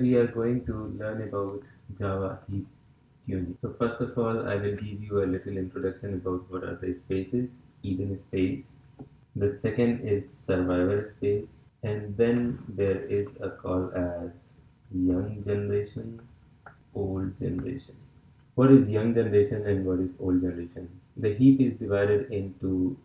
We are going to learn about Java heap tuning. So first of all, I will give you a little introduction about what are the spaces, Eden space. The second is survivor space, and then there is a call as young generation, old generation. What is young generation and what is old generation? The heap is divided into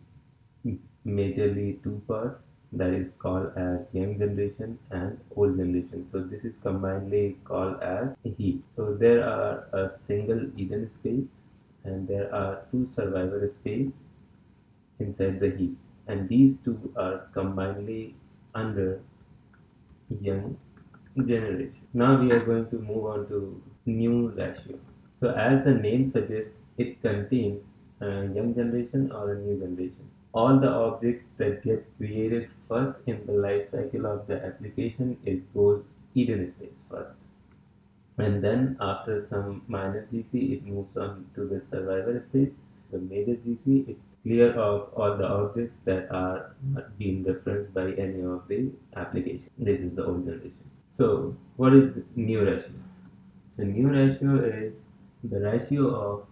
majorly two parts, that is called as young generation and old generation. So this is combinedly called as a heap. So there are a single Eden space and there are two survivor space inside the heap, and these two are combinedly under young generation. Now we are going to move on to new ratio. So as the name suggests, it contains a young generation or a new generation. All the objects that get created first in the life cycle of the application is goes Eden space first. And then after some minor GC, it moves on to the survivor space. The major GC, it clear off all the objects that are not being referenced by any of the application. This is the old generation. So what is new ratio? So new ratio is the ratio of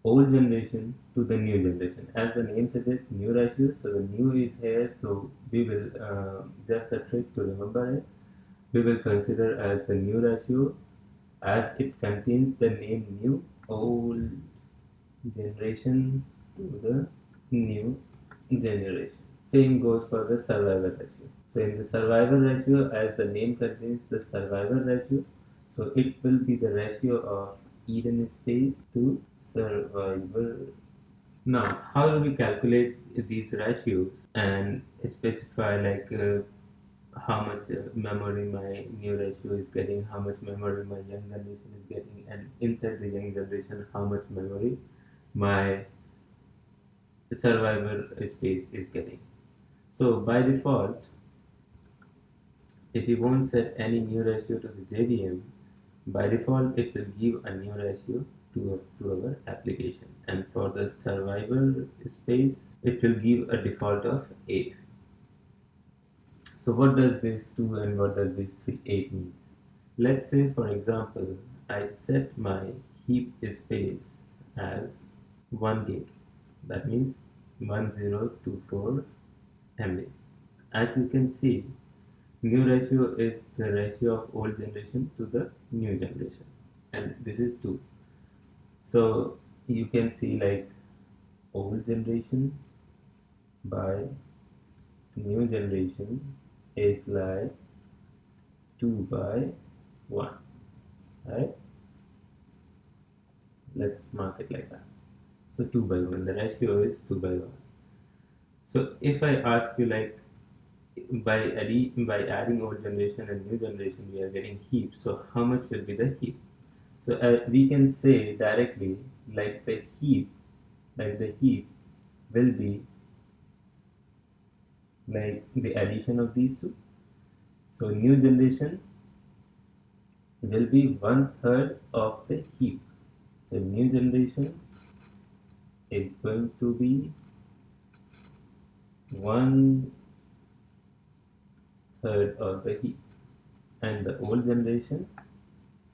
old generation to the new generation. As the name suggests, new ratio. So the new is here. So we will just a trick to remember it. We will consider as the new ratio as it contains the name new old generation to the new generation. Same goes for the survival ratio. So in the survival ratio, as the name contains the survival ratio, so it will be the ratio of Eden space to survival. Now, how do we calculate these ratios and specify how much memory my new ratio is getting, how much memory my young generation is getting, and inside the young generation, how much memory my survivor space is getting. So by default, if you won't set any new ratio to the JVM, by default it will give a new ratio to our application. And for the survivor space, it will give a default of 8. So what does this 2 and what does this 8 mean? Let's say for example, I set my heap space as 1 gig. That means 1024 MB. As you can see, new ratio is the ratio of old generation to the new generation, and this is 2. So you can see like old generation by new generation is like 2 by 1, right? Let's mark it like that. So 2 by 1, the ratio is 2 by 1. So if I ask you like by adding old generation and new generation we are getting heap, so how much will be the heap? So we can say directly like the heap will be like the addition of these two. So new generation will be 1/3 of the heap. So new generation is going to be 1/3 of the heap, and the old generation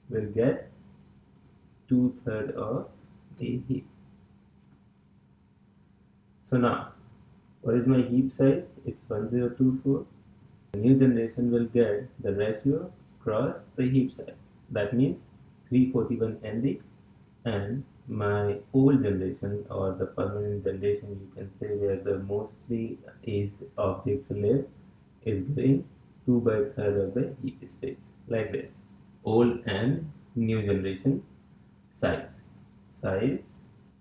will get 2/3 of the heap. So now, what is my heap size? It's 1024. The new generation will get the ratio cross the heap size. That means 341 MB, and my old generation or the permanent generation, you can say, where the mostly aged objects live, is getting 2 by 3rd of the heap space, like this. Old and new generation size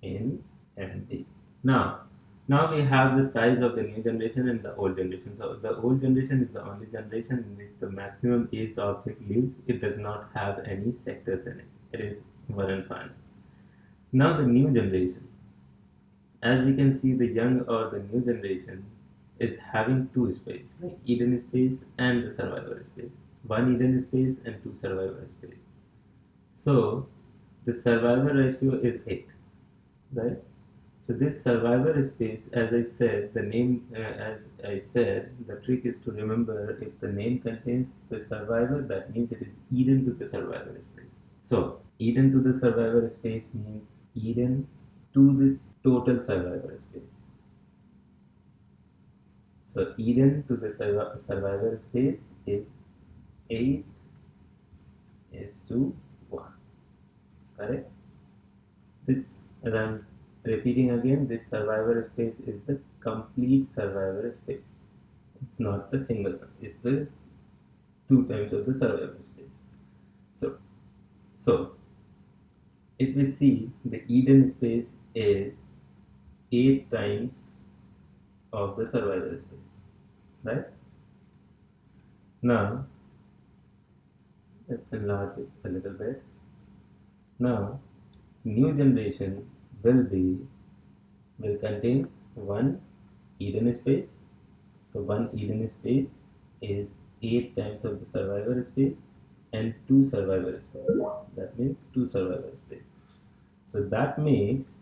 in MB. Now we have the size of the new generation and the old generation. So the old generation is the only generation in which the maximum aged object lives. It does not have any sectors in it. It is one and final. Now the new generation. As we can see, the young or the new generation is having two space, like Eden space and the survivor space. One Eden space and two survivor space. So the survivor ratio is 8, right? So this survivor space, as I said, the name, as I said, the trick is to remember if the name contains the survivor, that means it is Eden to the survivor space. So Eden to the survivor space means Eden to this total survivor space. So Eden to the survivor space is 8 is to 1. Correct? This, as I'm repeating again, this survivor space is the complete survivor space. It's not the single one. It's the 2 times of the survivor space. So if we see the Eden space is 8 times of the survivor space, right? Now let's enlarge it a little bit. Now new generation will contains one Eden space. So one Eden space is 8 times of the survivor space and 2 survivor space. That means 2 survivor space. So that makes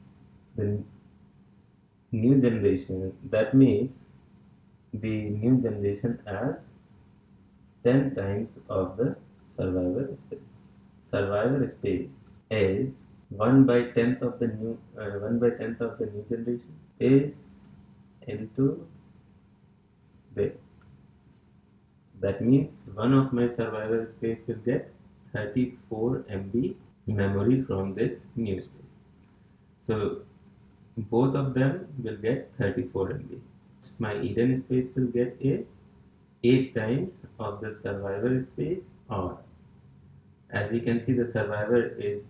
the new generation, that makes the new generation as 10 times of the survivor space. Survivor space is 1 by 10th of the new 1 by 10th of the new generation is into this. That means one of my survivor space will get 34 MB memory from this new space. So both of them will get 34 MB. My Eden space will get is 8 times of the survivor space, or as we can see, the survivor is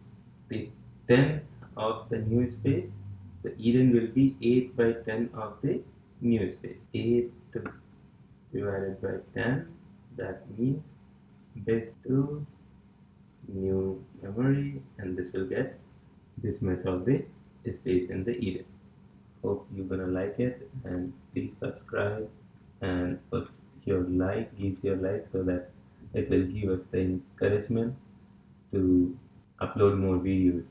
the 10th of the new space. So Eden will be 8 by 10 of the new space. 8 divided by 10, that means this to new memory, and this will get this much of the space in the Eden. Hope you're gonna like it, and please subscribe and put your like, gives your like, so that it will give us the encouragement to upload more videos.